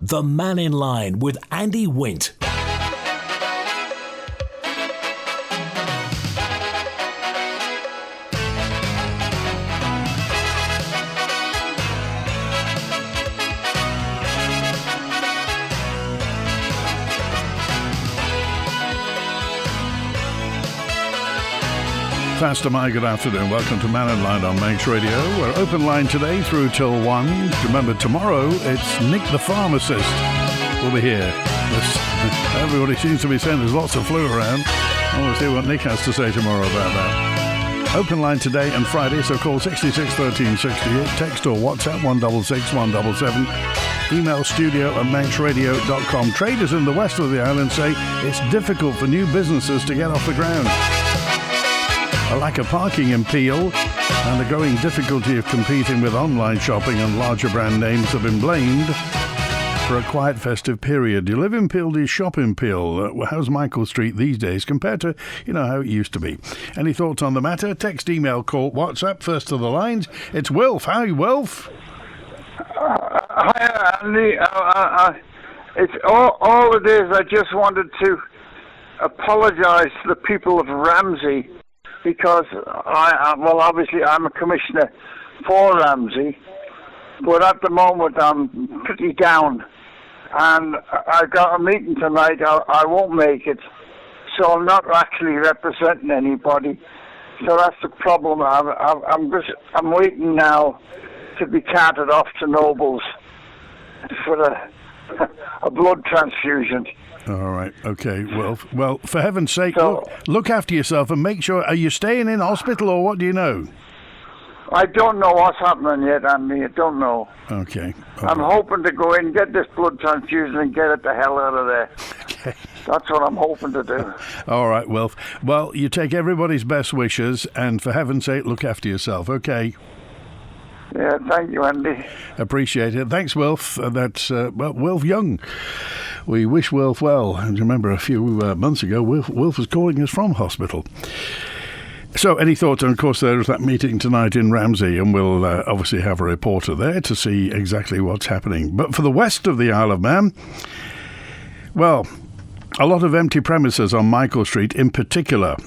The Mannin Line with Andy Wint. Faster, my good afternoon. Welcome to Mannin Line on Manx Radio. We're open line today through till 1. Remember, tomorrow it's Nick the Pharmacist will be here. Everybody seems to be saying there's lots of flu around. We'll see what Nick has to say tomorrow about that. Open line today and Friday, so call 66 13 68, text or WhatsApp 166 177, email studio@manxradio.com. Traders in the west of the island say it's difficult for new businesses to get off the ground. A lack of parking in Peel and the growing difficulty of competing with online shopping and larger brand names have been blamed for a quiet festive period. Do you live in Peel? Do you shop in Peel? How's Michael Street these days compared to, how it used to be? Any thoughts on the matter? Text, email, call, WhatsApp. First to the lines, it's Wilf. Hi, Wilf. Hi, Andy. It's all it is. I just wanted to apologise to the people of Ramsey, because obviously I'm a commissioner for Ramsey, but at the moment I'm pretty down, and I've got a meeting tonight. I won't make it, so I'm not actually representing anybody. So that's the problem. I'm waiting now to be carted off to Nobles for a blood transfusion. All right, okay. Well, for heaven's sake, look after yourself and make sure. Are you staying in hospital or what do you know? I don't know what's happening yet, Andy. I don't know. Okay. I'm hoping to go in, get this blood transfusion and get it the hell out of there. Okay. That's what I'm hoping to do. All right, Wilf. Well, you take everybody's best wishes and for heaven's sake, look after yourself, okay? Yeah, thank you, Andy. Appreciate it. Thanks, Wilf. That's, Wilf Young. We wish Wilf well. And remember, a few months ago, Wilf was calling us from hospital. So, any thoughts? And, of course, there's that meeting tonight in Ramsey, and we'll obviously have a reporter there to see exactly what's happening. But for the west of the Isle of Man, well, a lot of empty premises on Michael Street in particular.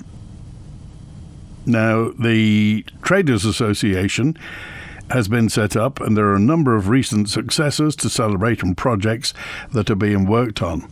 Now, the Traders Association has been set up, and there are a number of recent successes to celebrate and projects that are being worked on.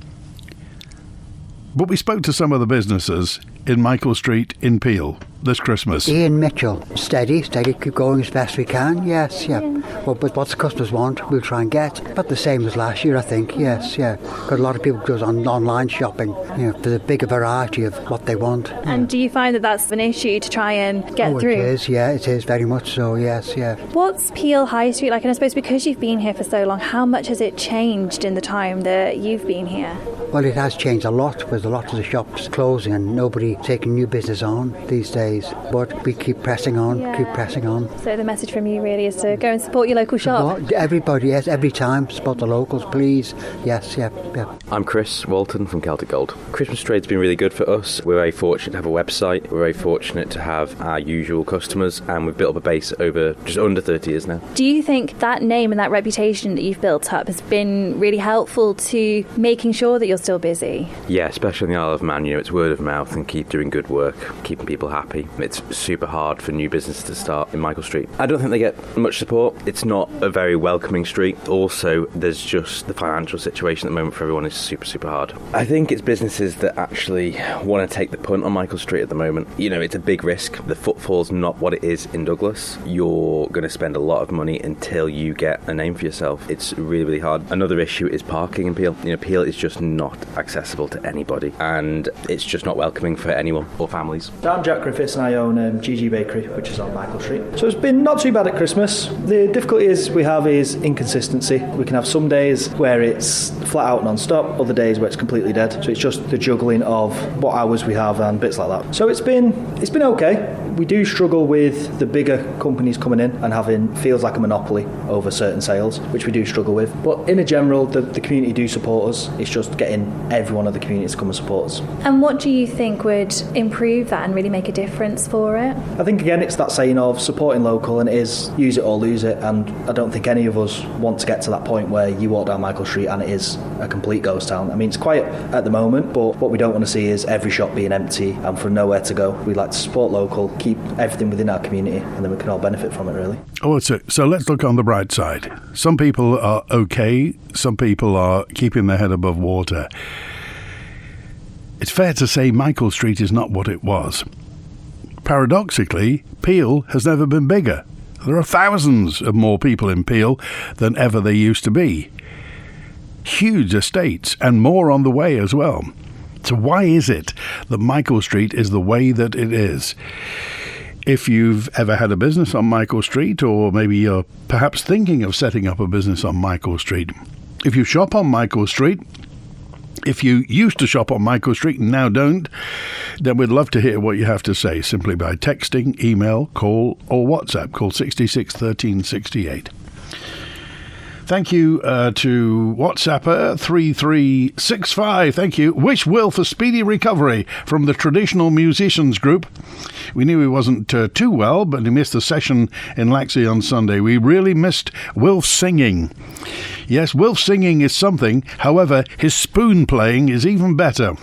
But we spoke to some of the businesses in Michael Street in Peel this Christmas. Ian Mitchell, steady, keep going as best we can, yes, yeah. Well, but what the customers want, we'll try and get. About the same as last year, I think, yes, yeah. Got a lot of people goes on online shopping, there's a bigger variety of what they want. And do you find that that's an issue to try and get through? It is very much so, yes, yeah. What's Peel High Street like? And I suppose because you've been here for so long, how much has it changed in the time that you've been here? Well, it has changed a lot, because a lot of the shops closing and nobody taking new business on these days. But we keep pressing on, So the message from you really is to go and support your local shop? Everybody, yes, every time. Support the locals, please. Yes, yeah. I'm Chris Walton from Celtic Gold. Christmas trade's been really good for us. We're very fortunate to have a website. We're very fortunate to have our usual customers, and we've built up a base over just under 30 years now. Do you think that name and that reputation that you've built up has been really helpful to making sure that you're still busy? Yeah, especially in the Isle of Man, it's word of mouth and keep doing good work, keeping people happy. It's super hard for new businesses to start in Michael Street. I don't think they get much support. It's not a very welcoming street. Also, there's just the financial situation at the moment for everyone is super, super hard. I think it's businesses that actually want to take the punt on Michael Street at the moment. It's a big risk. The footfall's not what it is in Douglas. You're going to spend a lot of money until you get a name for yourself. It's really, really hard. Another issue is parking in Peel. Peel is just not accessible to anybody, and it's just not welcoming for anyone or families. I'm Jack Griffiths and I own GG Bakery, which is on Michael Street. So it's been not too bad at Christmas. The difficulties we have is inconsistency. We can have some days where it's flat out non-stop, other days where it's completely dead. So it's just the juggling of what hours we have and bits like that. So it's been okay. We do struggle with the bigger companies coming in and having feels like a monopoly over certain sales, which we do struggle with. But in a general, the community do support us. It's just getting everyone of the community to come and support us. And what do you think would improve that and really make a difference for it? I think, again, it's that saying of supporting local, and it is use it or lose it. And I don't think any of us want to get to that point where you walk down Michael Street and it is a complete ghost town. I mean, it's quiet at the moment, but what we don't want to see is every shop being empty and from nowhere to go. We like to support local, keep everything within our community, and then we can all benefit from it, really. Oh, so let's look on the bright side. Some people are okay, some people are keeping their head above water. It's fair to say Michael Street is not what it was. Paradoxically, Peel has never been bigger. There are thousands of more people in Peel than ever there used to be. Huge estates, and more on the way as well. So why is it that Michael Street is the way that it is? If you've ever had a business on Michael Street, or maybe you're perhaps thinking of setting up a business on Michael Street, if you shop on Michael Street, if you used to shop on Michael Street and now don't, then we'd love to hear what you have to say, simply by texting, email, call, or WhatsApp. Call 66 13 68. Thank you to WhatsApper 3365. Thank you. Wish Wilf a speedy recovery from the traditional musicians group. We knew he wasn't too well, but he missed the session in Laxey on Sunday. We really missed Wilf singing. Yes, Wilf singing is something. However, his spoon playing is even better.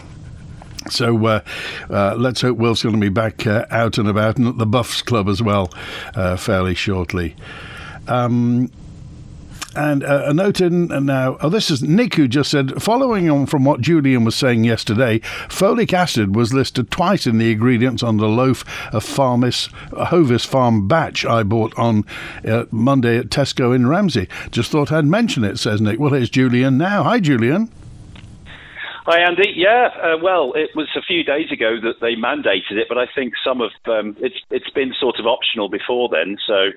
So let's hope Wilf's going to be back out and about, and at the Buffs Club as well fairly shortly. And a note in now, this is Nick who just said, following on from what Julian was saying yesterday, folic acid was listed twice in the ingredients on the loaf of Hovis Farm batch I bought on Monday at Tesco in Ramsey. Just thought I'd mention it, says Nick. Well, here's Julian now. Hi, Julian. Hi, Andy. Yeah, well, it was a few days ago that they mandated it, but I think some of it's been sort of optional before then. So,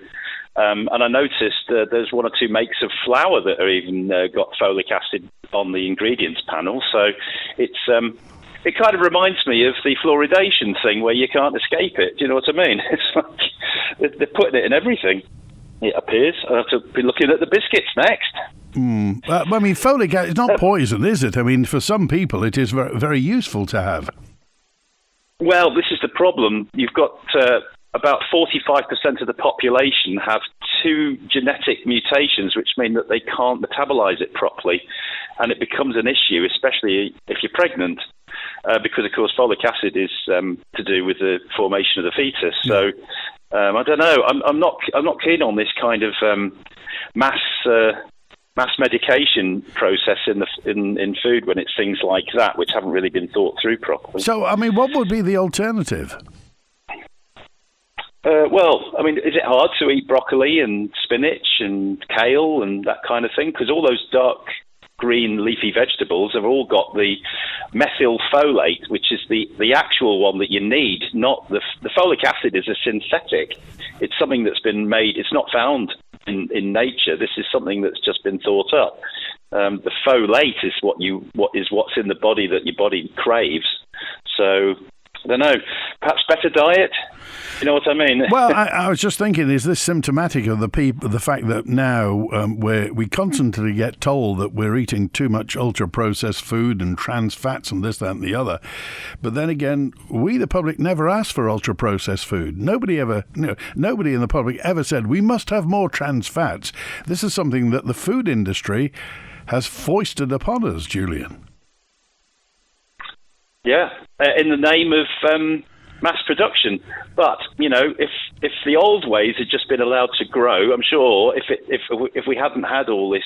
and I noticed there's one or two makes of flour that are even got folic acid on the ingredients panel. So, it kind of reminds me of the fluoridation thing where you can't escape it. Do you know what I mean? It's like they're putting it in everything. It appears. I'll have to be looking at the biscuits next. I mean, folic acid is not poison, is it? I mean, for some people, it is very, very useful to have. Well, this is the problem. You've got about 45% of the population have two genetic mutations, which mean that they can't metabolize it properly, and it becomes an issue, especially if you're pregnant, because, of course, folic acid is to do with the formation of the fetus. So, I don't know. I'm not keen on this kind of mass medication process in food when it's things like that, which haven't really been thought through properly. So, I mean, what would be the alternative? Well, I mean, is it hard to eat broccoli and spinach and kale and that kind of thing? Because all those dark green leafy vegetables have all got the methylfolate, which is the actual one that you need, not the folic acid is a synthetic. It's something that's been made. It's not found in nature. This is something that's just been thought up. The folate is what's in the body that your body craves. So, I don't know, perhaps better diet? You know what I mean? Well, I was just thinking, is this symptomatic of the fact that now we constantly get told that we're eating too much ultra-processed food and trans fats and this, that and the other. But then again, we, the public, never asked for ultra-processed food. Nobody in the public ever said, we must have more trans fats. This is something that the food industry has foisted upon us, Julian. Yeah, in the name of mass production. But, you know, if the old ways had just been allowed to grow, I'm sure if we hadn't had all this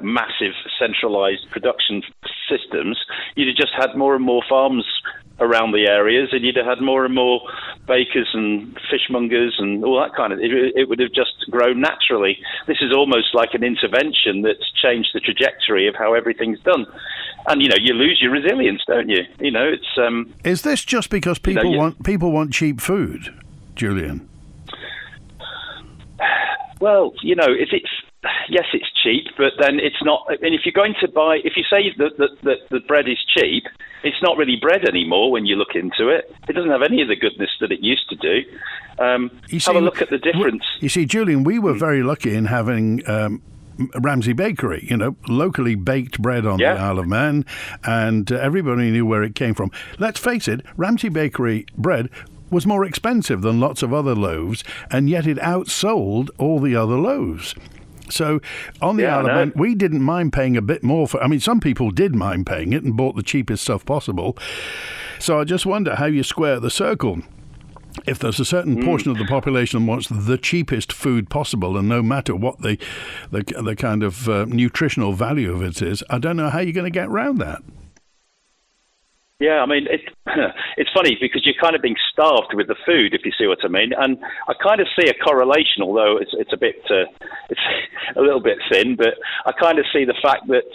massive centralised production systems, you'd have just had more and more farms around the areas, and you'd have had more and more bakers and fishmongers and all that kind of. It would have just grown naturally. This is almost like an intervention that's changed the trajectory of how everything's done. And you know, you lose your resilience, don't you? You know, it's. Is this just because people want cheap food, Julian? Well, you know, if it's yes, it's cheap, but then it's not. I mean, if you're going to buy, if you say that the bread is cheap, it's not really bread anymore when you look into it. It doesn't have any of the goodness that it used to do. Have a look at the difference. You see, Julian, we were very lucky in having Ramsey Bakery, locally baked bread on the Isle of Man, and everybody knew where it came from. Let's face it, Ramsey Bakery bread was more expensive than lots of other loaves, and yet it outsold all the other loaves. So on the Isle of Man, we didn't mind paying a bit more for. I mean, some people did mind paying it and bought the cheapest stuff possible. So I just wonder how you square the circle. If there's a certain portion of the population that wants the cheapest food possible, and no matter what the kind of nutritional value of it is, I don't know how you're going to get around that. Yeah, I mean, it's funny because you're kind of being starved with the food, if you see what I mean. And I kind of see a correlation, although it's a bit, it's a little bit thin, but I kind of see the fact that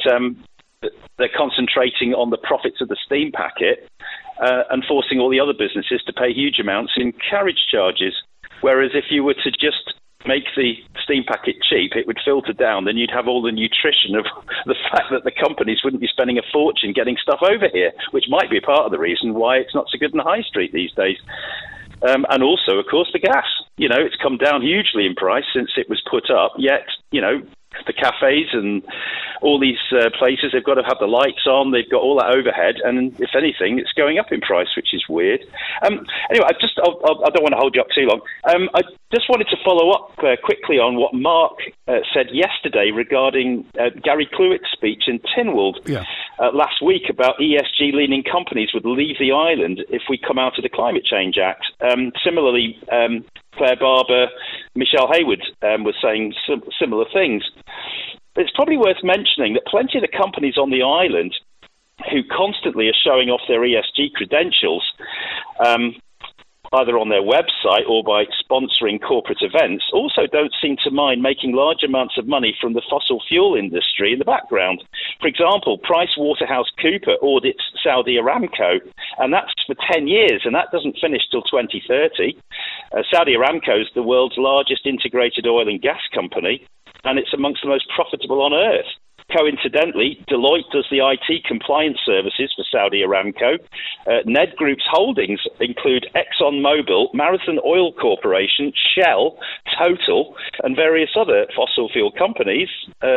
they're concentrating on the profits of the steam packet and forcing all the other businesses to pay huge amounts in carriage charges. Whereas if you were to just make the steam packet cheap, it would filter down, then you'd have all the nutrition of the fact that the companies wouldn't be spending a fortune getting stuff over here, which might be part of the reason why it's not so good in the high street these days. And also, of course, the gas. It's come down hugely in price since it was put up, yet, the cafes and all these places, they've got to have the lights on, they've got all that overhead, and if anything, it's going up in price, which is weird. Anyway, I don't want to hold you up too long. I just wanted to follow up quickly on what Mark said yesterday regarding Gary Cluett's speech in Tynwald last week about ESG-leaning companies would leave the island if we come out of the Climate Change Act. Similarly, Claire Barber, Michelle Hayward was saying similar things. It's probably worth mentioning that plenty of the companies on the island who constantly are showing off their ESG credentials, either on their website or by sponsoring corporate events, also don't seem to mind making large amounts of money from the fossil fuel industry in the background. For example, PricewaterhouseCoopers audits Saudi Aramco, and that's for 10 years, and that doesn't finish till 2030. Saudi Aramco is the world's largest integrated oil and gas company, and it's amongst the most profitable on earth. Coincidentally, Deloitte does the IT compliance services for Saudi Aramco. Ned Group's holdings include ExxonMobil, Marathon Oil Corporation, Shell, Total, and various other fossil fuel companies.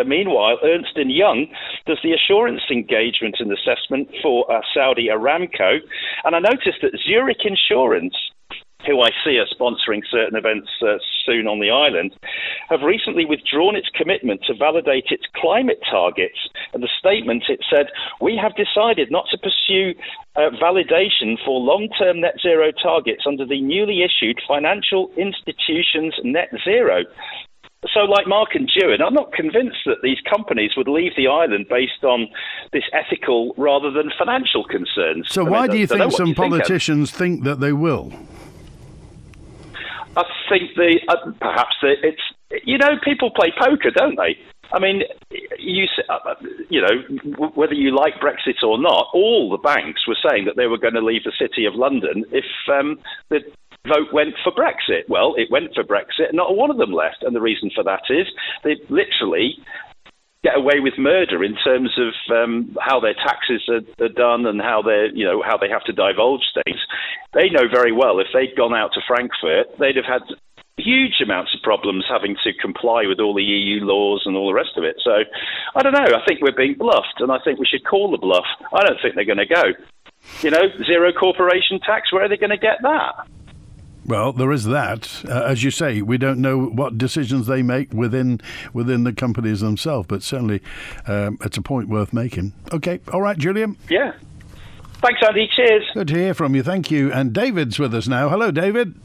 Meanwhile, Ernst & Young does the assurance engagement and assessment for Saudi Aramco. And I noticed that Zurich Insurance, who I see are sponsoring certain events soon on the island, have recently withdrawn its commitment to validate its climate targets. And the statement, it said, "We have decided not to pursue validation for long-term net zero targets under the newly issued Financial Institutions Net Zero." So like Mark and Ewan, I'm not convinced that these companies would leave the island based on this ethical rather than financial concerns. So why do you think some politicians think that they will? I think it's people play poker, don't they? I mean, whether you like Brexit or not, all the banks were saying that they were going to leave the City of London if the vote went for Brexit. Well, it went for Brexit, and not one of them left. And the reason for that is they literally get away with murder in terms of how their taxes are done and how how they have to divulge things. They know very well if they'd gone out to Frankfurt, they'd have had huge amounts of problems having to comply with all the EU laws and all the rest of it. So I don't know. I think we're being bluffed, and I think we should call the bluff. I don't think they're going to go. Zero corporation tax. Where are they going to get that? Well, there is that. As you say, we don't know what decisions they make within the companies themselves, but certainly it's a point worth making. Okay. All right, Julian. Yeah. Thanks, Andy. Cheers. Good to hear from you. Thank you. And David's with us now. Hello, David.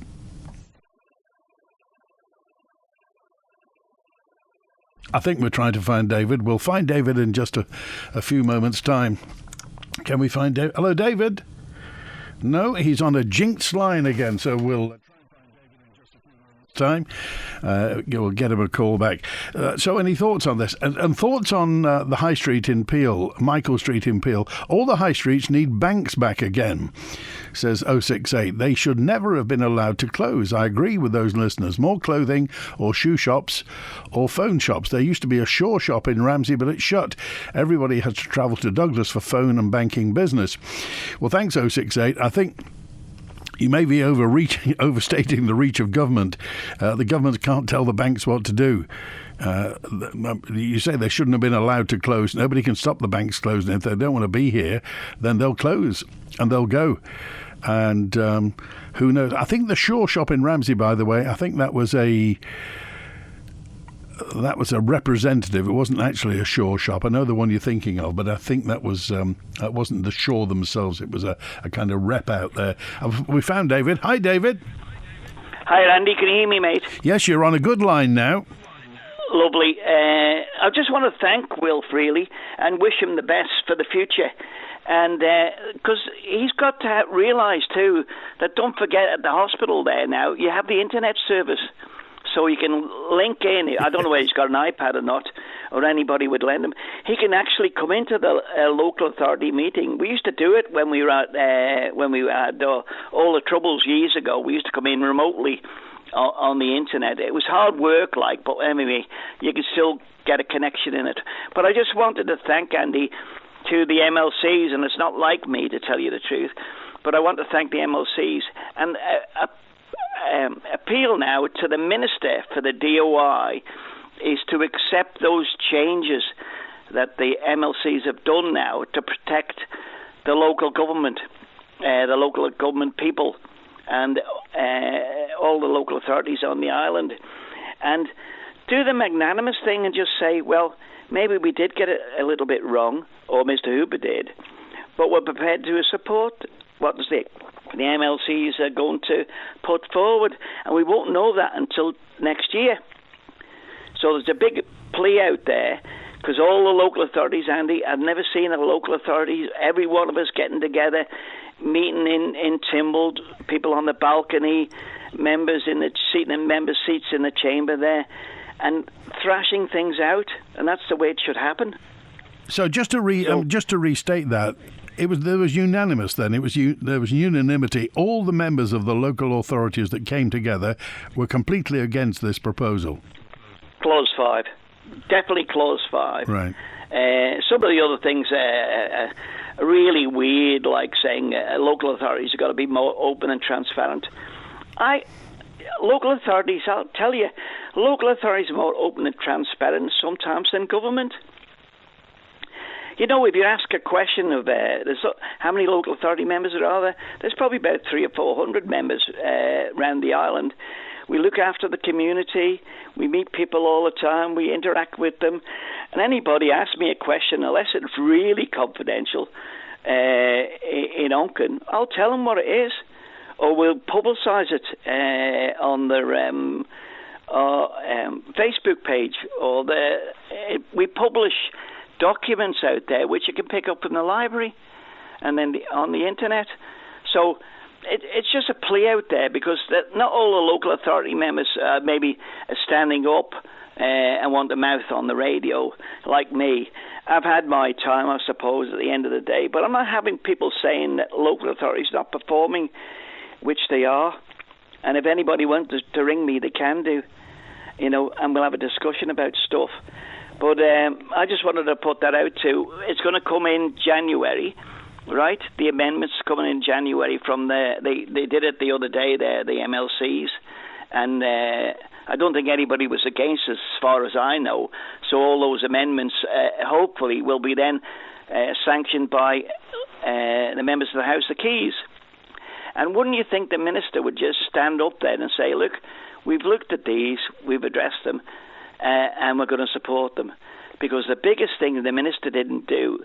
I think we're trying to find David. We'll find David in just a few moments' time. Can we find David? Hello, David. No, he's on a jinxed line again, so we'll try and find David in just a few moments. time. You'll get him a call back. So any thoughts on this? And thoughts on the High Street in Peel, Michael Street in Peel? All the high streets need banks back again, says 068. They should never have been allowed to close. I agree with those listeners. More clothing or shoe shops or phone shops. There used to be a Shaw shop in Ramsey, but it's shut. Everybody has to travel to Douglas for phone and banking business. Well, thanks 068. I think you may be overstating the reach of government. The government can't tell the banks what to do. You say they shouldn't have been allowed to close. Nobody can stop the banks closing. If they don't want to be here, then they'll close and they'll go. And who knows? I think the Shaw shop in Ramsey, by the way, I think that was a representative. It wasn't actually a Shaw shop. I know the one you're thinking of, but I think that wasn't the Shaw themselves. It was a kind of rep out there. We found David. Hi, David. Hi, Andy. Can you hear me, mate? Yes, you're on a good line now. Lovely. I just want to thank Wilf, really, and wish him the best for the future. And because he's got to realise, too, that don't forget at the hospital there now, you have the internet service. So you can link in. I don't know whether he's got an iPad or not, or anybody would lend him. He can actually come into the local authority meeting. We used to do it when we had all the troubles years ago. We used to come in remotely on the internet. It was hard work, but anyway, you can still get a connection in it. But I just wanted to thank Andy to the MLCs, and it's not like me to tell you the truth, but I want to thank the MLCs and appeal now to the Minister for the DOI is to accept those changes that the MLCs have done now to protect the local government people and all the local authorities on the island, and do the magnanimous thing and just say, well, maybe we did get it a little bit wrong, or Mr. Hooper did, but we're prepared to support what the MLCs are going to put forward, and we won't know that until next year. So there's a big plea out there, because all the local authorities, Andy, I've never seen a local authority, every one of us getting together, meeting in Timble, people on the balcony, members in the member seats in the chamber there, and thrashing things out, and that's the way it should happen. So just to restate that, there was unanimous then. There was unanimity. All the members of the local authorities that came together were completely against this proposal. Clause 5. Definitely Clause 5. Right. Some of the other things are really weird, like saying local authorities have got to be more open and transparent. Local authorities, I'll tell you, local authorities are more open and transparent sometimes than government. You know, if you ask a question of how many local authority members are there, there's probably about 300 or 400 members around the island. We look after the community, we meet people all the time, we interact with them, and anybody asks me a question, unless it's really confidential in Onken, I'll tell them what it is, or we'll publicise it on their Facebook page, or we publish documents out there which you can pick up in the library and then on the internet. So it's just a plea out there, because not all the local authority members maybe are standing up and want to mouth on the radio like me. I've had my time, I suppose, at the end of the day, but I'm not having people saying that local authorities are not performing, which they are. And if anybody wants to ring me, they can do, and we'll have a discussion about stuff. But I just wanted to put that out too. It's going to come in January, right? The amendments coming in January from they did it the other day there, the MLCs, and I don't think anybody was against it, as far as I know. So all those amendments hopefully will be then sanctioned by the members of the House of Keys. And wouldn't you think the minister would just stand up there and say, look, we've looked at these, we've addressed them, and we're going to support them? Because the biggest thing the minister didn't do,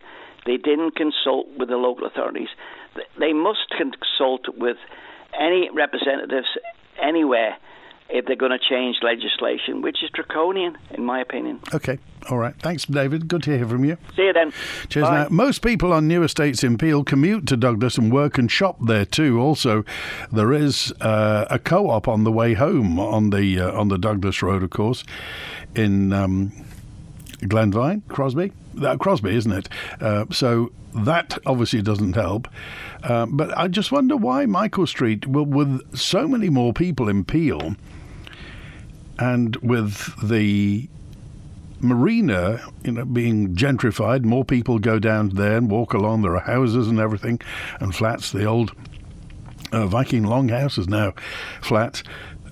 they didn't consult with the local authorities. They must consult with any representatives anywhere if they're going to change legislation, which is draconian, in my opinion. Okay, all right. Thanks, David. Good to hear from you. See you then. Cheers. Bye. Now, most people on new estates in Peel commute to Douglas and work and shop there too. Also, there is a co-op on the way home on the Douglas Road, of course, in Glenvine, Crosby, isn't it? So that obviously doesn't help. But I just wonder why Michael Street, with so many more people in Peel, and with the marina, being gentrified, more people go down there and walk along. There are houses and everything, and flats. The old Viking longhouses now flats.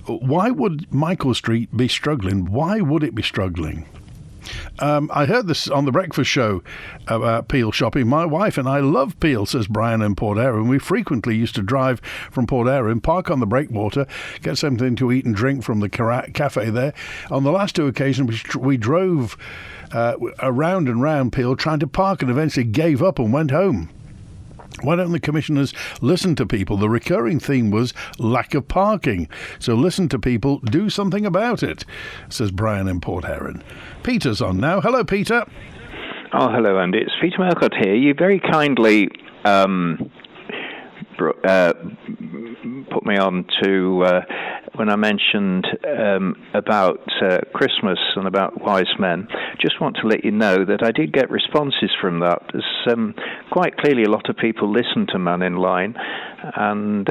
Why would Michael Street be struggling? Why would it be struggling? I heard this on the breakfast show about Peel shopping. My wife and I love Peel, says Brian in Port Erin. We frequently used to drive from Port Erin, park on the breakwater, get something to eat and drink from the cafe there. On the last two occasions, we drove around and round Peel trying to park and eventually gave up and went home. Why don't the commissioners listen to people? The recurring theme was lack of parking. So listen to people, do something about it, says Brian in Port Erin. Peter's on now. Hello, Peter. Oh, hello, Andy. It's Peter Melcott here. You very kindly put me on to when I mentioned about Christmas and about wise men. Just want to let you know that I did get responses from that. There's quite clearly a lot of people listen to Mannin Line, and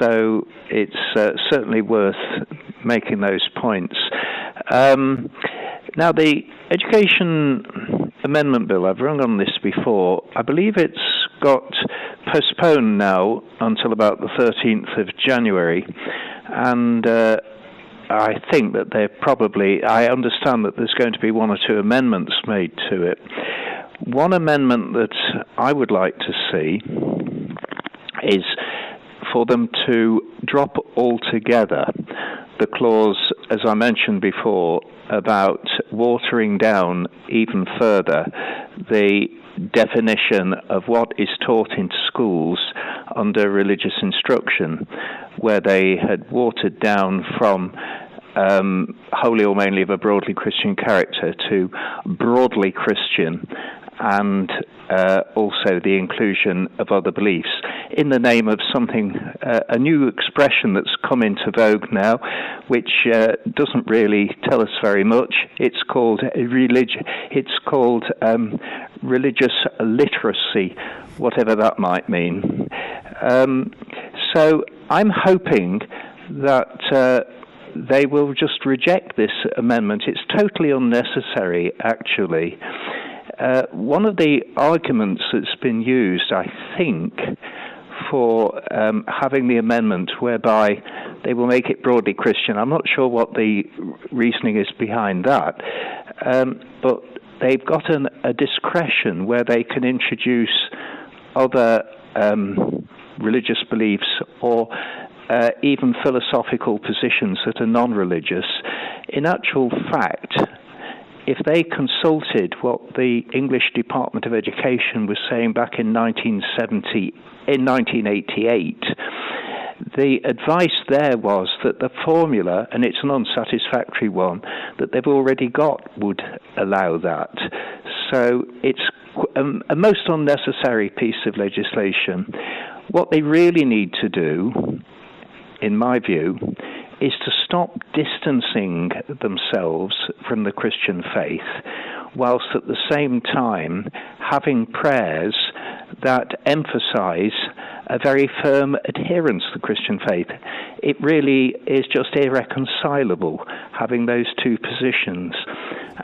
so it's certainly worth making those points. Now, the Education Amendment Bill, I've rung on this before, I believe it's got postponed now until about the 13th of January, and I think that I understand that there's going to be one or two amendments made to it. One amendment that I would like to see is for them to drop altogether the clause, as I mentioned before, about watering down even further the definition of what is taught in schools under religious instruction, where they had watered down from wholly or mainly of a broadly Christian character to broadly Christian, and also the inclusion of other beliefs in the name of something, a new expression that's come into vogue now, which doesn't really tell us very much. It's called religious literacy, whatever that might mean. So I'm hoping that they will just reject this amendment. It's totally unnecessary, actually. One of the arguments that's been used, I think, for having the amendment whereby they will make it broadly Christian, I'm not sure what the reasoning is behind that, but they've got a discretion where they can introduce other religious beliefs or even philosophical positions that are non-religious. In actual fact, if they consulted what the English Department of Education was saying back in 1988, the advice there was that the formula, and it's an unsatisfactory one, that they've already got would allow that. So it's a most unnecessary piece of legislation. What they really need to do, in my view, is to stop distancing themselves from the Christian faith, whilst at the same time having prayers that emphasize a very firm adherence to the Christian faith. It really is just irreconcilable having those two positions.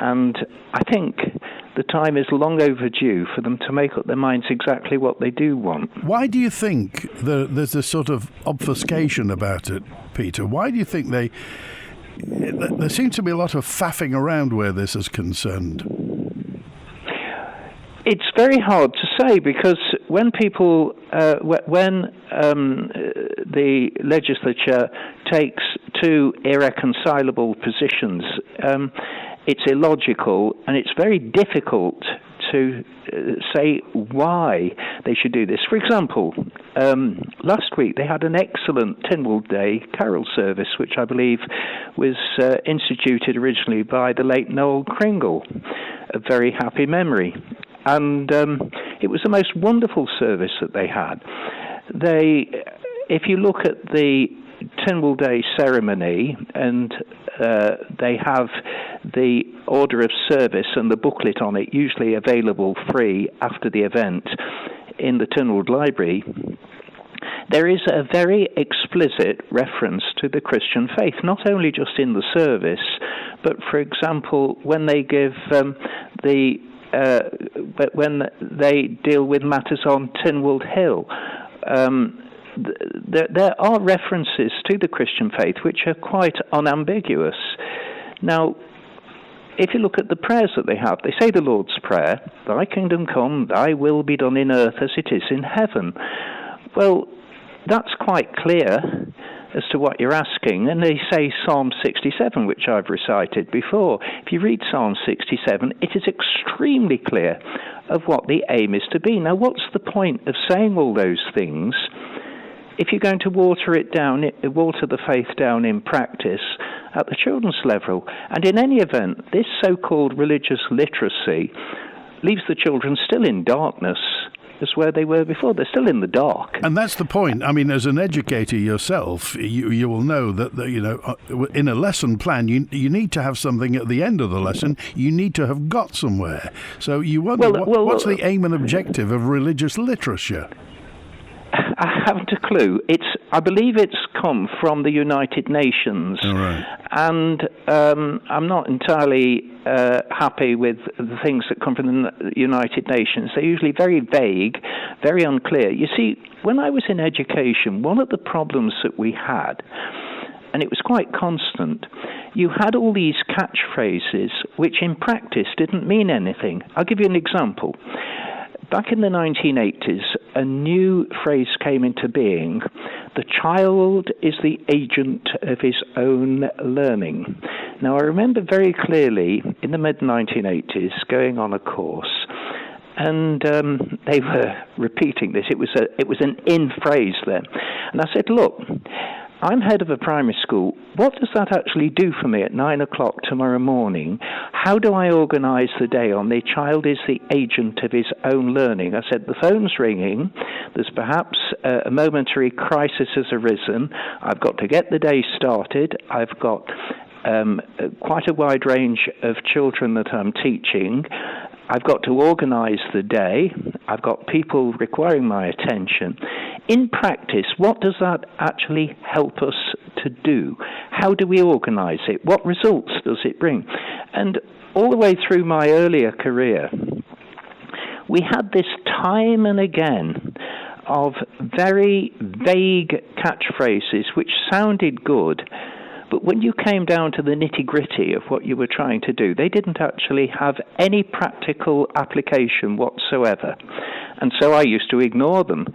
And I think the time is long overdue for them to make up their minds exactly what they do want. Why do you think there's a sort of obfuscation about it, Peter? Why do you think there seems to be a lot of faffing around where this is concerned? It's very hard to say, because when people, when the legislature takes two irreconcilable positions, it's illogical, and it's very difficult to say why they should do this. For example, last week they had an excellent Tynwald Day carol service, which I believe was instituted originally by the late Noel Kringle, a very happy memory. And it was the most wonderful service that they had. If you look at the Tynwald Day ceremony, and they have the order of service and the booklet on it, usually available free after the event in the Tynwald Library, there is a very explicit reference to the Christian faith, not only just in the service, but, for example, when they give but when they deal with matters on Tynwald Hill, there are references to the Christian faith which are quite unambiguous. Now, if you look at the prayers that they have, they say the Lord's Prayer, "Thy kingdom come, thy will be done in earth as it is in heaven." Well, that's quite clear as to what you're asking. And they say Psalm 67, which I've recited before. If you read Psalm 67, it is extremely clear of what the aim is to be. Now, what's the point of saying all those things if you're going to water the faith down in practice at the children's level? And in any event, this so-called religious literacy leaves the children still in darkness as where they were before. They're still in the dark. And that's the point. I mean, as an educator yourself, you will know that, in a lesson plan, you need to have something at the end of the lesson. You need to have got somewhere. So you wonder, what's the aim and objective of religious literature? I haven't a clue. I believe it's come from the United Nations. All right. And I'm not entirely happy with the things that come from the United Nations. They're usually very vague, very unclear. You see, when I was in education, one of the problems that we had, and it was quite constant, you had all these catchphrases which in practice didn't mean anything. I'll give you an example. Back in the 1980s, a new phrase came into being: the child is the agent of his own learning. Now, I remember very clearly in the mid-1980s going on a course, and they were repeating this. It was an in phrase then. And I said, look, I'm head of a primary school. What does that actually do for me at 9 o'clock tomorrow morning? How do I organise the day on the child is the agent of his own learning? I said, the phone's ringing. There's perhaps a momentary crisis has arisen. I've got to get the day started. I've got quite a wide range of children that I'm teaching. I've got to organise the day. I've got people requiring my attention. In practice, what does that actually help us to do? How do we organise it? What results does it bring? And all the way through my earlier career, we had this time and again of very vague catchphrases which sounded good, but when you came down to the nitty-gritty of what you were trying to do, they didn't actually have any practical application whatsoever. And so I used to ignore them.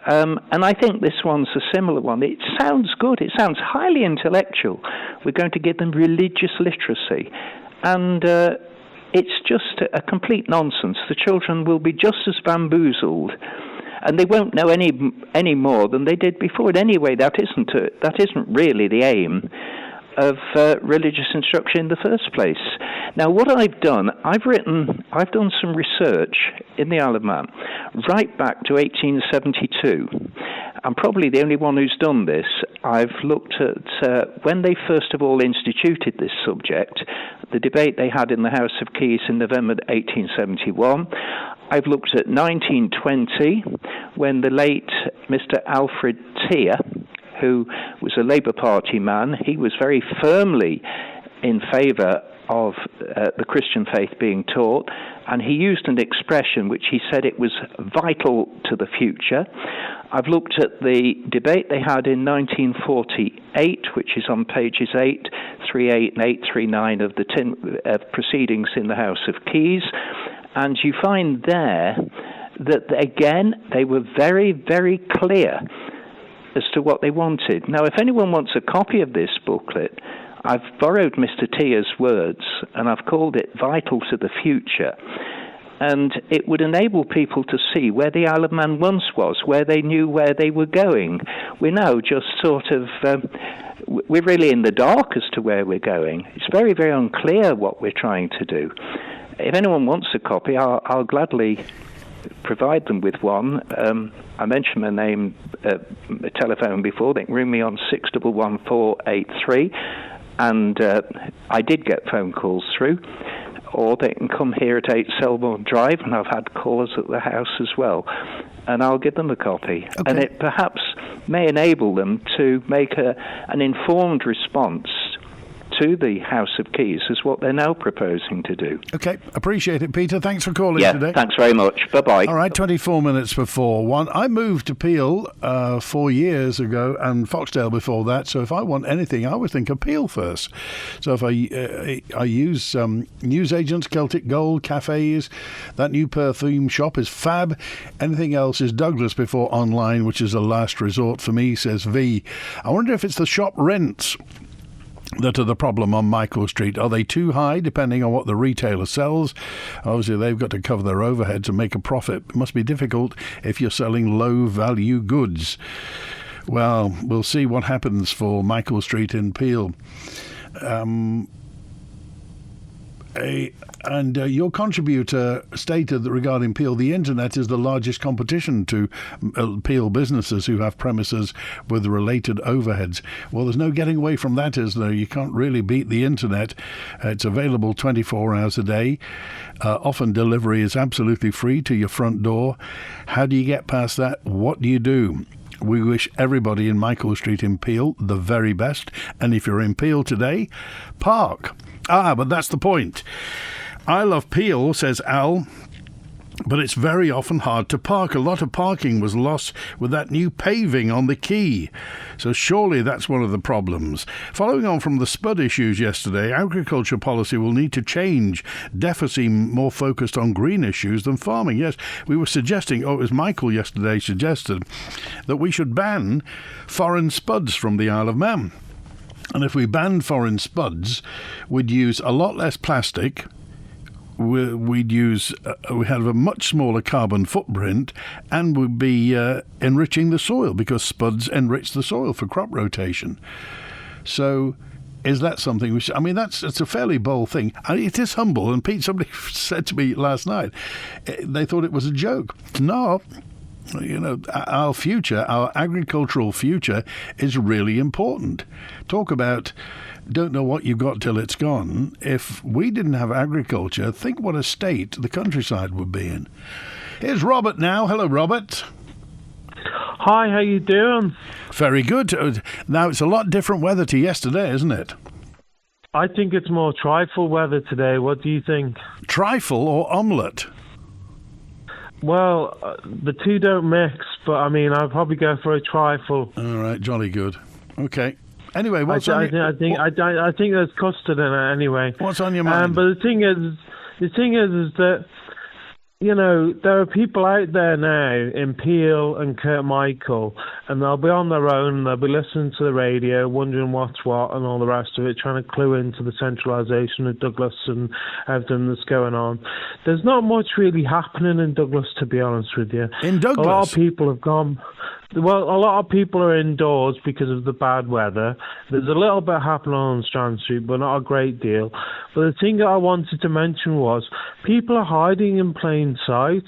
And I think this one's a similar one. It sounds good. It sounds highly intellectual. We're going to give them religious literacy. And it's just a complete nonsense. The children will be just as bamboozled, and they won't know any more than they did before. And anyway, that isn't really the aim of religious instruction in the first place. Now, what I've done, I've done some research in the Isle of Man right back to 1872. I'm probably the only one who's done this. I've looked at when they first of all instituted this subject, the debate they had in the House of Keys in November 1871. I've looked at 1920, when the late Mr. Alfred Thier, who was a Labour Party man, he was very firmly in favour of the Christian faith being taught, and he used an expression which he said it was vital to the future. I've looked at the debate they had in 1948, which is on pages 838 and 839 of the proceedings in the House of Keys, and you find there that, again, they were very, very clear as to what they wanted. Now, if anyone wants a copy of this booklet, I've borrowed Mr. Thier's words, and I've called it Vital to the Future. And it would enable people to see where the Isle of Man once was, where they knew where they were going. We're now just sort of, we're really in the dark as to where we're going. It's very, very unclear what we're trying to do. If anyone wants a copy, I'll gladly provide them with one. I mentioned my name, a telephone before. They can ring me on 611483, and I did get phone calls through. Or they can come here at 8 Selborne Drive, and I've had callers at the house as well, and I'll give them a copy. Okay. And it perhaps may enable them to make an informed response to the House of Keys as what they're now proposing to do. Okay, appreciate it, Peter. Thanks for calling today. Thanks very much. Bye-bye. All right, 24 minutes before 1. I moved to Peel 4 years ago, and Foxdale before that, so if I want anything, I always think of Peel first. So if I use newsagents, Celtic Gold, cafes, that new perfume shop is fab. Anything else is Douglas before online, which is a last resort for me, says V. I wonder if it's the shop rents that are the problem on Michael Street. Are they too high, depending on what the retailer sells? Obviously, they've got to cover their overheads and make a profit. It must be difficult if you're selling low-value goods. Well, we'll see what happens for Michael Street in Peel. And your contributor stated that regarding Peel, the internet is the largest competition to Peel businesses who have premises with related overheads. Well, there's no getting away from that, is there? You can't really beat the internet. It's available 24 hours a day. Often delivery is absolutely free to your front door. How do you get past that? What do you do? We wish everybody in Michael Street in Peel the very best. And if you're in Peel today, park. But that's the point. I love Peel, says Al, but it's very often hard to park. A lot of parking was lost with that new paving on the quay. So surely that's one of the problems. Following on from the spud issues yesterday, agriculture policy will need to change. DEFA seem more focused on green issues than farming. Yes, we were suggesting, it was Michael yesterday suggested, that we should ban foreign spuds from the Isle of Man. And if we banned foreign spuds, we'd use a lot less plastic. We'd have a much smaller carbon footprint, and we'd be enriching the soil, because spuds enrich the soil for crop rotation. So is that something it's a fairly bold thing. It is humble, and Pete, somebody said to me last night, they thought it was a joke. No. Our future, our agricultural future, is really important. Talk about don't know what you've got till it's gone. If we didn't have agriculture, think what a state the countryside would be in. Here's Robert now. Hello, Robert. Hi, how you doing? Very good. Now, it's a lot different weather to yesterday, isn't it? I think it's more trifle weather today. What do you think? Trifle or omelette? Well, the two don't mix, but I'll probably go for a trifle. All right, jolly good. Okay. Anyway, I think there's custard in it anyway. What's on your mind? But the thing is that there are people out there now in Peel and Kirkmichael, and they'll be on their own, they'll be listening to the radio, wondering what's what and all the rest of it, trying to clue into the centralisation of Douglas and everything that's going on. There's not much really happening in Douglas, to be honest with you. In Douglas? A lot of people have gone... Well, a lot of people are indoors because of the bad weather. There's a little bit happening on Strand Street, but not a great deal. But the thing that I wanted to mention was people are hiding in plain sight.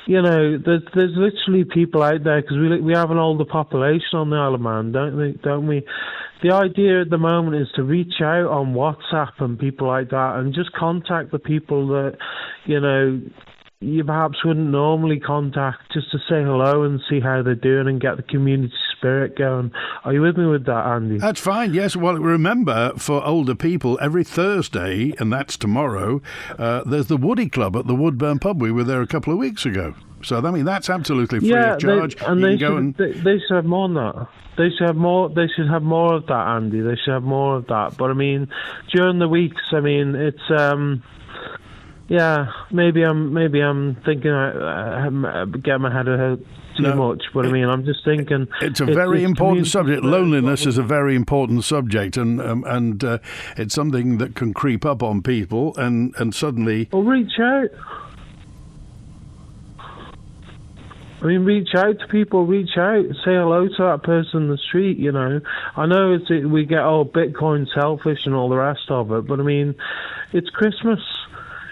There's literally people out there, because we have an older population on the Isle of Man, don't we? The idea at the moment is to reach out on WhatsApp and people like that, and just contact the people that you perhaps wouldn't normally contact, just to say hello and see how they're doing and get the community spirit going. Are you with me with that, Andy? That's fine, yes. Well, remember, for older people, every Thursday, and that's tomorrow, there's the Woody Club at the Woodburn Pub. We were there a couple of weeks ago. So, that's absolutely free of charge. They should have more than that. They should have more of that, Andy. They should have more of that. But, during the weeks, it's... Yeah, maybe I'm thinking get my head ahead too much, but I'm just thinking it's a very important subject. Loneliness is a very important subject, and it's something that can creep up on people, and suddenly. Well, reach out. I mean, reach out to people, reach out, say hello to that person in the street, you know. I know we get, Bitcoin selfish and all the rest of it, but I mean, it's Christmas.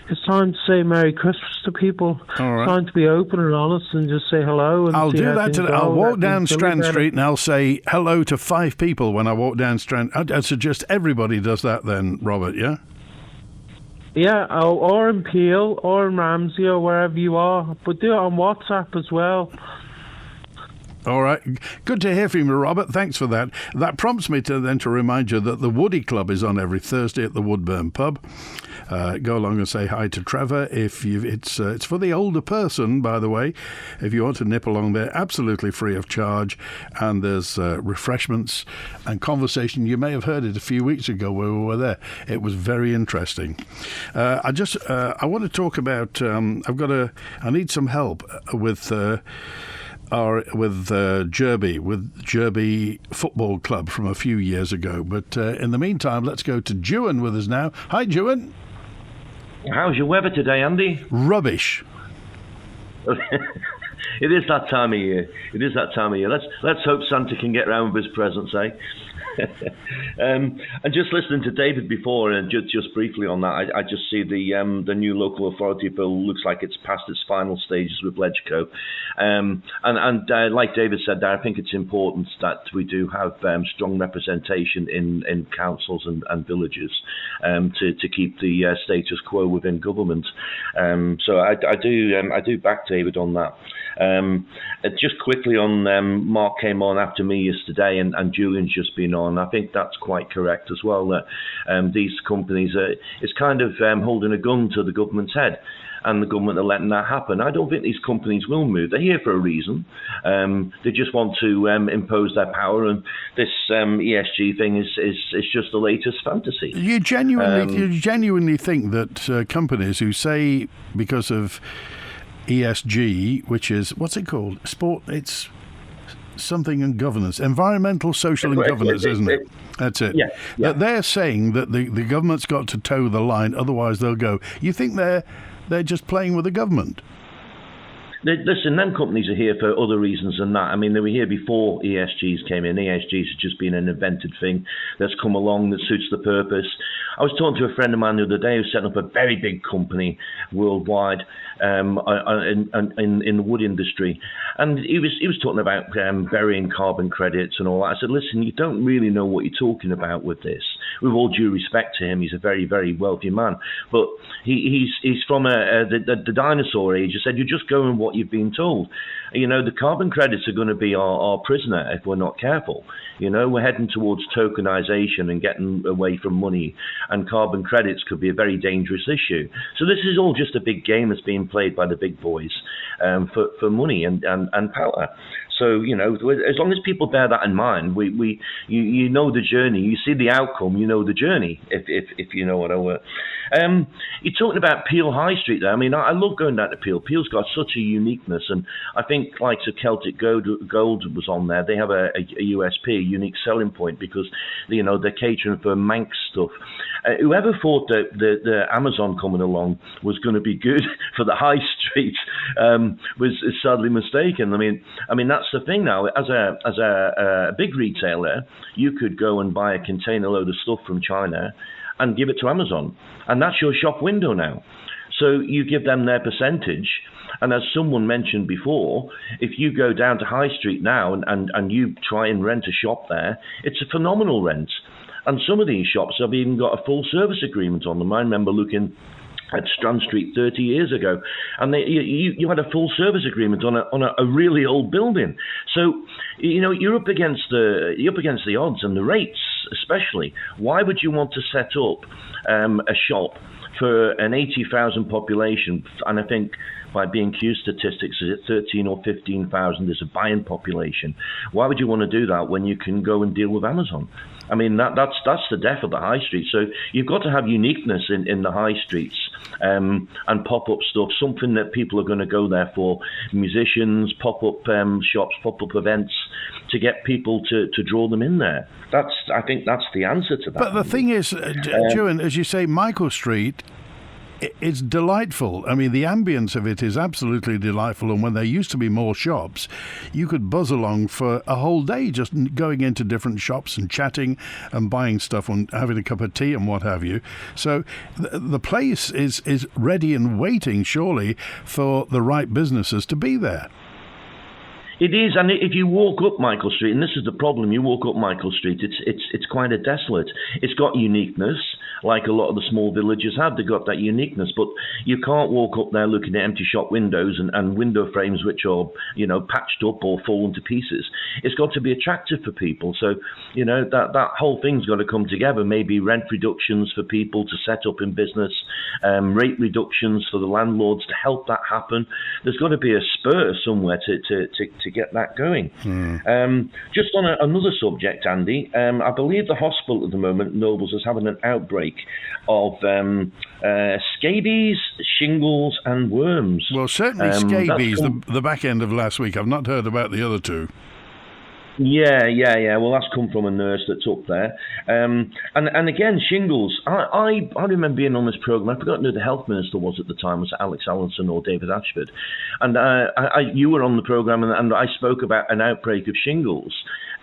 It's time to say Merry Christmas to people. All right. It's time to be open and honest and just say hello. And I'll do that today. I'll walk down Strand Street and I'll say hello to 5 people when I walk down Strand. I suggest everybody does that then, Robert, yeah? Yeah, or in Peel, or in Ramsey, or wherever you are. But do it on WhatsApp as well. All right. Good to hear from you, Robert. Thanks for that. That prompts me to remind you that the Woody Club is on every Thursday at the Woodburn Pub. Go along and say hi to Trevor. It's for the older person, by the way. If you want to nip along there, absolutely free of charge. And there's refreshments and conversation. You may have heard it a few weeks ago where we were there. It was very interesting. I want to talk about. I need some help with Jurby Football Club from a few years ago. But in the meantime, let's go to Dewan with us now. Hi, Dewan. How's your weather today, Andy? Rubbish. It is that time of year. Let's hope Santa can get round with his presents, eh? And just listening to David before, and just briefly on that, I just see the new local authority bill looks like it's past its final stages with Legco, and like David said there, I think it's important that we do have strong representation in councils and villages to keep the status quo within government. So I do back David on that. Just quickly on Mark came on after me yesterday, and Julian's just been on. I think that's quite correct as well, that these companies it's kind of holding a gun to the government's head, and the government are letting that happen. I don't think these companies will move. They're here for a reason. They just want to impose their power, and this ESG thing is just the latest fantasy. You genuinely think that companies who say because of ESG, which is, what's it called? It's something in governance. Environmental, social and governance, isn't it? That's it. Yeah. That they're saying that the government's got to toe the line, otherwise they'll go. You think they're just playing with the government? Listen, them companies are here for other reasons than that. I mean, they were here before ESGs came in. ESGs have just been an invented thing that's come along that suits the purpose. I was talking to a friend of mine the other day who's setting up a very big company worldwide in the wood industry, and he was talking about burying carbon credits and all that. I said, listen, you don't really know what you're talking about with this. With all due respect to him, he's a very, very wealthy man, but he's from the dinosaur age. He said, you're just going what you've been told. You know, the carbon credits are going to be our prisoner if we're not careful. You know, we're heading towards tokenization and getting away from money, and carbon credits could be a very dangerous issue. So this is all just a big game that's being played by the big boys for money and power. So, you know, as long as people bear that in mind, you know the journey, you see the outcome, you know the journey, if you know what I want. You're talking about Peel High Street there. I mean, I love going down to Peel. Peel's got such a uniqueness, and I think like the Celtic Gold was on there. They have a USP, a unique selling point, because, you know, they're catering for Manx stuff. Whoever thought that the Amazon coming along was going to be good for the high street was sadly mistaken. I mean that's the thing now. As a big retailer, you could go and buy a container load of stuff from China and give it to Amazon, and that's your shop window now. So you give them their percentage, and as someone mentioned before, if you go down to High Street now and you try and rent a shop there, it's a phenomenal rent. And some of these shops have even got a full service agreement on them. I remember looking at Strand Street 30 years ago, and you had a full service agreement on a really old building. So, you know, you're up against the odds and the rates, especially. Why would you want to set up a shop for an 80,000 population? And I think by B&Q statistics, is it 13 or 15,000 is a buying population? Why would you want to do that when you can go and deal with Amazon? I mean, that's the death of the high street. So you've got to have uniqueness in the high streets and pop-up stuff, something that people are going to go there for. Musicians, pop-up shops, pop-up events, to get people to draw them in there. I think that's the answer to that. But the thing is, Julian, as you say, Michael Street it's delightful. I mean, the ambience of it is absolutely delightful. And when there used to be more shops, you could buzz along for a whole day just going into different shops and chatting and buying stuff and having a cup of tea and what have you. So the place is ready and waiting, surely, for the right businesses to be there. It is, and if you walk up Michael Street, and this is the problem, you walk up Michael Street, it's quite a desolate. It's got uniqueness, like a lot of the small villages have. They've got that uniqueness, but you can't walk up there looking at empty shop windows and window frames which are, patched up or fallen to pieces. It's got to be attractive for people. So, that whole thing's got to come together. Maybe rent reductions for people to set up in business, rate reductions for the landlords to help that happen. There's got to be a spur somewhere to get that going. Just on another subject, Andy, I believe the hospital at the moment, Nobles, is having an outbreak of scabies, shingles and worms. Well, certainly scabies, the back end of last week. I've not heard about the other two. Yeah. Well, that's come from a nurse that's up there. And again, shingles. I remember being on this programme. I forgot who the health minister was at the time. Was it Alex Allinson or David Ashford? And you were on the programme, and I spoke about an outbreak of shingles.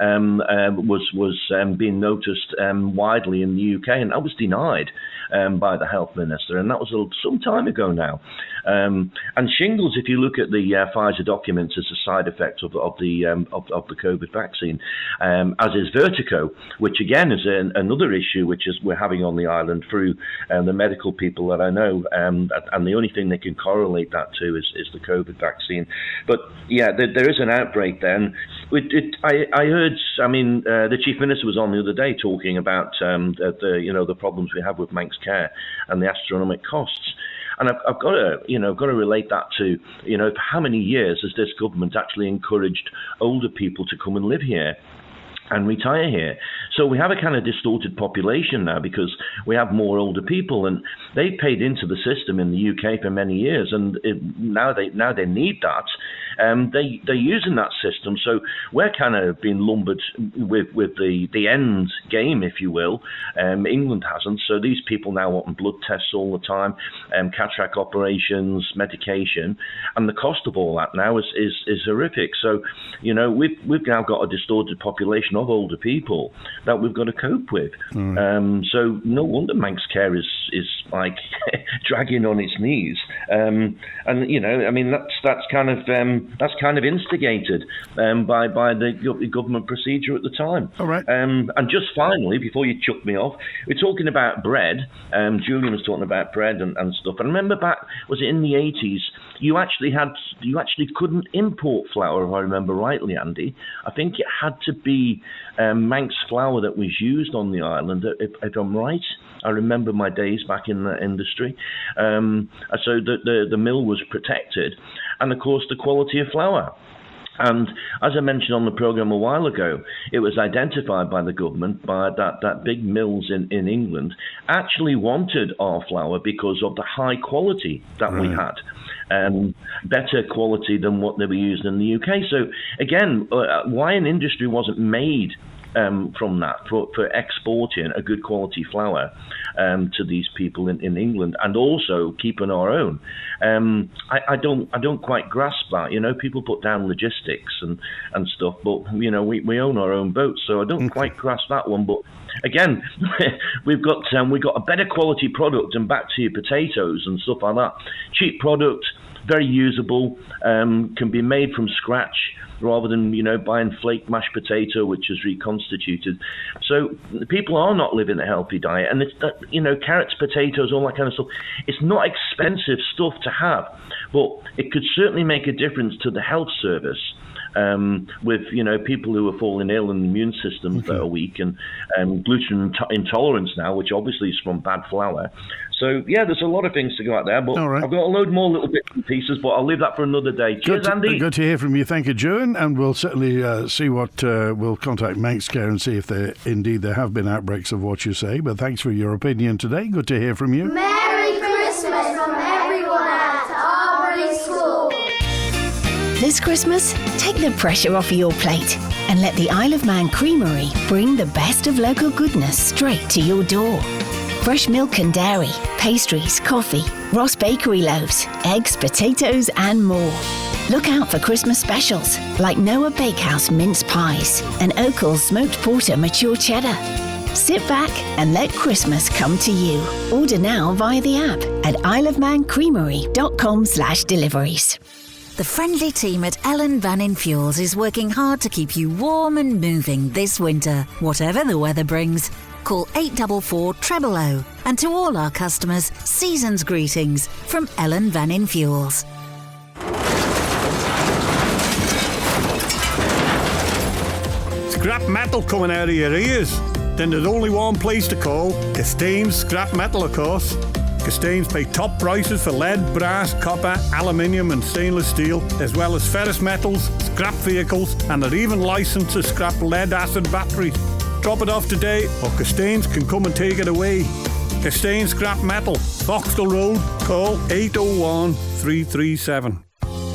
Was being noticed widely in the UK, and that was denied by the health minister, and that was some time ago now. And shingles, if you look at the Pfizer documents, is a side effect of the COVID vaccine, as is vertigo, which again is another issue which we're having on the island through the medical people that I know, and the only thing they can correlate that to is the COVID vaccine. But yeah, there is an outbreak then. I heard. I mean, the Chief Minister was on the other day talking about the problems we have with Manx Care and the astronomical costs. And I've got to relate that to, for how many years has this government actually encouraged older people to come and live here and retire here? So we have a kind of distorted population now because we have more older people, and they've paid into the system in the UK for many years, and now they need that. They're using that system, so we're kind of being lumbered with the end game, if you will. England hasn't, so these people now want blood tests all the time, cataract operations, medication, and the cost of all that now is horrific. So, we've now got a distorted population of older people that we've got to cope with. So no wonder Manx Care is like dragging on its knees, and that's kind of instigated by the government procedure at the time. All right. And just finally, before you chuck me off, we're talking about bread. Julian was talking about bread and stuff. And I remember back, was it in the 80s? You actually couldn't import flour, if I remember rightly, Andy. I think it had to be Manx flour that was used on the island, if I'm right. I remember my days back in the industry. So the mill was protected, and of course the quality of flour. And as I mentioned on the programme a while ago, it was identified by the government by that big mills in England actually wanted our flour because of the high quality that we had. Better quality than what they were using in the UK. So again, why an industry wasn't made from that for exporting a good quality flour to these people in England, and also keeping our own. I don't quite grasp that. People put down logistics and stuff, but we own our own boats, so I don't quite grasp that one. But again, we've got a better quality product, and back to your potatoes and stuff like that. Cheap product, very usable, can be made from scratch, rather than buying flake mashed potato which is reconstituted. So people are not living a healthy diet, and it's that carrots, potatoes, all that kind of stuff. It's not expensive stuff to have, but it could certainly make a difference to the health service. With people who are falling ill and immune systems that are weak, and gluten intolerance now, which obviously is from bad flour. So yeah, there's a lot of things to go out there, but I've got a load more little bits and pieces, but I'll leave that for another day. Cheers, Andy. Good to hear from you. Thank you, Joan, and we'll certainly see what we'll contact Manx Care and see if there have been outbreaks of what you say. But thanks for your opinion today. Good to hear from you. Merry Christmas from everyone at Arbury School. This Christmas, take the pressure off your plate and let the Isle of Man Creamery bring the best of local goodness straight to your door. Fresh milk and dairy, pastries, coffee, Ross Bakery loaves, eggs, potatoes and more. Look out for Christmas specials like Noah Bakehouse mince pies and Oakl's smoked porter mature cheddar. Sit back and let Christmas come to you. Order now via the app at isleofmancreamery.com/deliveries. The friendly team at Ellen Mannin Fuels is working hard to keep you warm and moving this winter, whatever the weather brings. Call 844 000. And to all our customers, season's greetings from Ellen Mannin Fuels. Scrap metal coming out of your ears? Then there's only one place to call, Castains Scrap Metal, of course. Castains pay top prices for lead, brass, copper, aluminium and stainless steel, as well as ferrous metals, scrap vehicles, and they're even licensed to scrap lead-acid batteries. Drop it off today, or Castains can come and take it away. Castains Scrap Metal, Foxtel Road, call 801 337.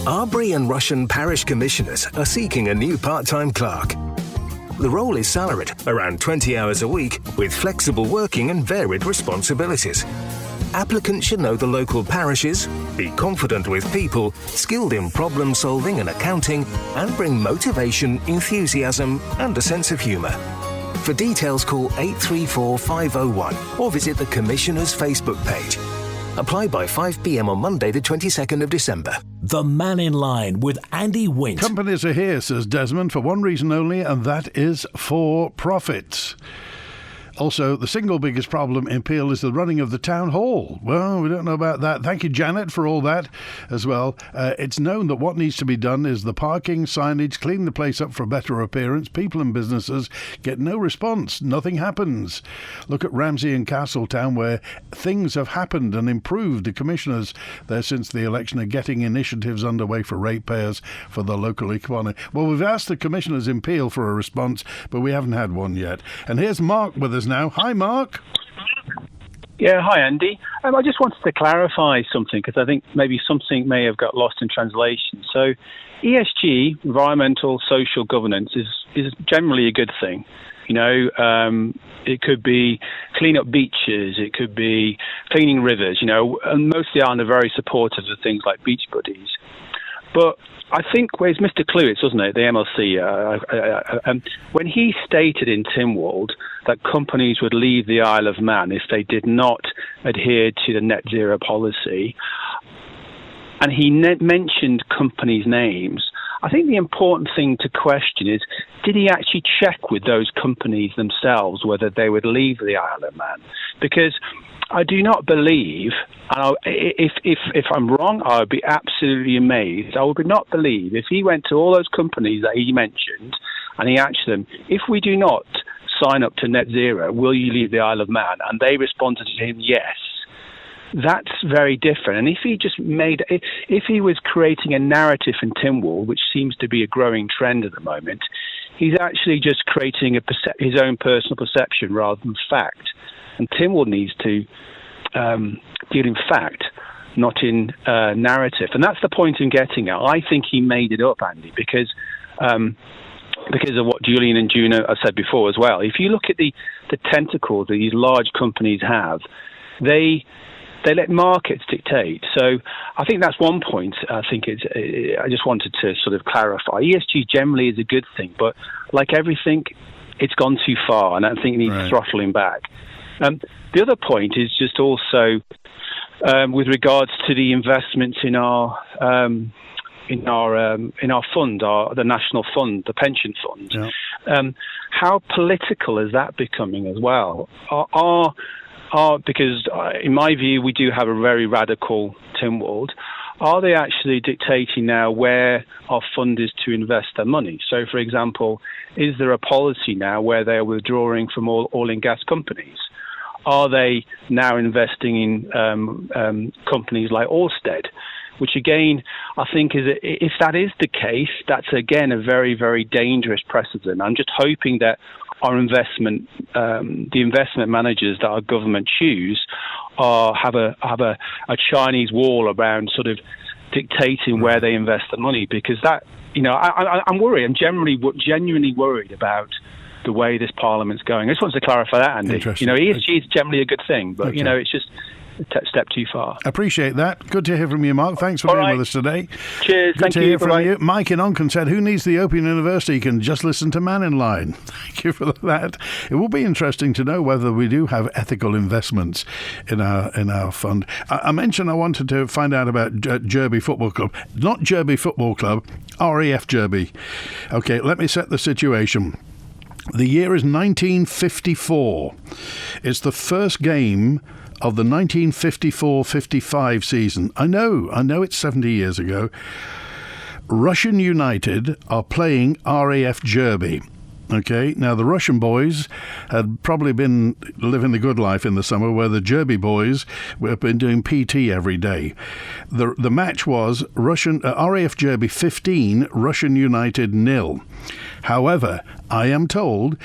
Arbury and Rushen Parish Commissioners are seeking a new part-time clerk. The role is salaried, around 20 hours a week, with flexible working and varied responsibilities. Applicants should know the local parishes, be confident with people, skilled in problem solving and accounting, and bring motivation, enthusiasm and a sense of humour. For details, call 834 501 or visit the Commissioner's Facebook page. Apply by 5 p.m. on Monday the 22nd of December. The Mannin Line with Andy Wint. Companies are here, says Desmond, for one reason only, and that is for profits. Also, the single biggest problem in Peel is the running of the town hall. Well, we don't know about that. Thank you, Janet, for all that as well. It's known that what needs to be done is the parking, signage, clean the place up for a better appearance. People and businesses get no response. Nothing happens. Look at Ramsey and Castletown, where things have happened and improved. The commissioners there since the election are getting initiatives underway for ratepayers for the local economy. Well, we've asked the commissioners in Peel for a response, but we haven't had one yet. And here's Mark with us now. Hi, Mark. Yeah, hi, Andy. I just wanted to clarify something because I think maybe something may have got lost in translation. So ESG, environmental social governance, is generally a good thing. You know, it could be clean up beaches, it could be cleaning rivers, you know, and mostly are very supportive of things like beach buddies. But I think, where's Mr. Clewitz, wasn't it, the MLC, when he stated in Tynwald that companies would leave the Isle of Man if they did not adhere to the net zero policy, and he mentioned companies' names, I think the important thing to question is, did he actually check with those companies themselves whether they would leave the Isle of Man? Because I do not believe, and if I'm wrong, I would be absolutely amazed. I would not believe if he went to all those companies that he mentioned and he asked them, if we do not sign up to net zero, will you leave the Isle of Man? And they responded to him, yes. That's very different. And if he was creating a narrative in Tynwald, which seems to be a growing trend at the moment, he's actually just creating his own personal perception rather than fact. And Tynwald needs to deal in fact, not in narrative. And that's the point I'm getting at. I think he made it up, Andy, because of what Julian and Juno have said before as well. If you look at the tentacles that these large companies have, they let markets dictate. So I think that's one point. I just wanted to sort of clarify. ESG generally is a good thing, but like everything, it's gone too far, and I think it needs throttling back. The other point is just also with regards to the investments in our fund, the national fund, the pension fund. Yeah. How political is that becoming as well? Because in my view, we do have a very radical Tynwald. Are they actually dictating now where our fund is to invest their money? So, for example, is there a policy now where they are withdrawing from all oil and gas companies? Are they now investing in companies like Ørsted? Which again, I think if that is the case, that's again a very, very dangerous precedent. I'm just hoping that our the investment managers that our government choose, have a Chinese wall around sort of dictating where they invest the money, because that, you know, I'm worried. I'm genuinely worried about the way this Parliament's going. I just wanted to clarify that, Andy. You know, ESG is generally a good thing, but you know, it's just step too far. Appreciate that. Good to hear from you, Mark. Thanks for being with us today. Cheers. Good to hear from you. Mike in Onken said, who needs the Open University can just listen to Mannin Line. Thank you for that. It will be interesting to know whether we do have ethical investments in our fund. I mentioned I wanted to find out about Jurby Football Club. Not Jurby Football Club, RAF Jurby. Okay, let me set the situation. The year is 1954. It's the first game of the 1954-55 season. I know it's 70 years ago. Russian United are playing RAF Jurby. Okay, now the Russian boys had probably been living the good life in the summer, where the Jurby boys have been doing PT every day. The match was RAF Jurby 15, Russian United 0. However, I am told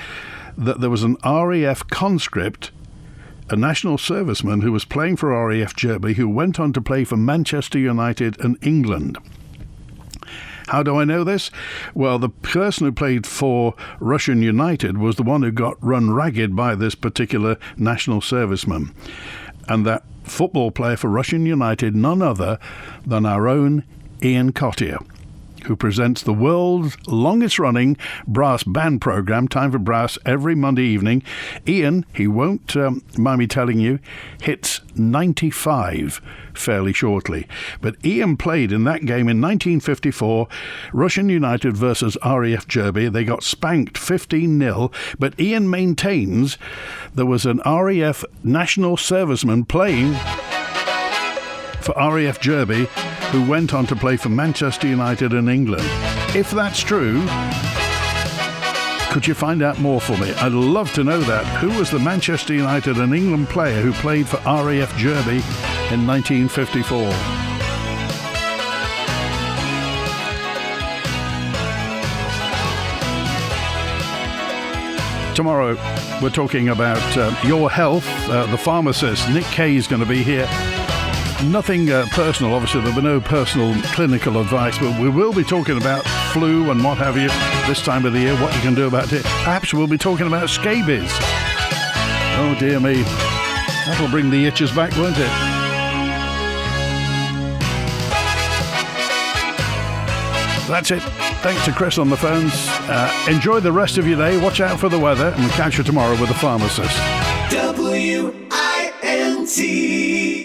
that there was an RAF conscript, a national serviceman who was playing for RAF Jurby, who went on to play for Manchester United and England. How do I know this? Well, the person who played for Russian United was the one who got run ragged by this particular national serviceman. And that football player for Russian United, none other than our own Ian Cottier, who presents the world's longest-running brass band programme, Time for Brass, every Monday evening. Ian, he won't mind me telling you, hits 95 fairly shortly. But Ian played in that game in 1954, Russian United versus RAF Jurby. They got spanked 15-0, but Ian maintains there was an RAF national serviceman playing for RAF Jurby who went on to play for Manchester United and England. If that's true, could you find out more for me? I'd love to know that. Who was the Manchester United and England player who played for RAF Jurby in 1954? Tomorrow, we're talking about your health. The pharmacist, Nick Kay, is going to be here. Nothing personal, obviously. There'll be no personal clinical advice, but we will be talking about flu and what have you this time of the year, what you can do about it. Perhaps we'll be talking about scabies. Oh, dear me. That'll bring the itches back, won't it? That's it. Thanks to Chris on the phones. Enjoy the rest of your day. Watch out for the weather, and we'll catch you tomorrow with the pharmacist. WINT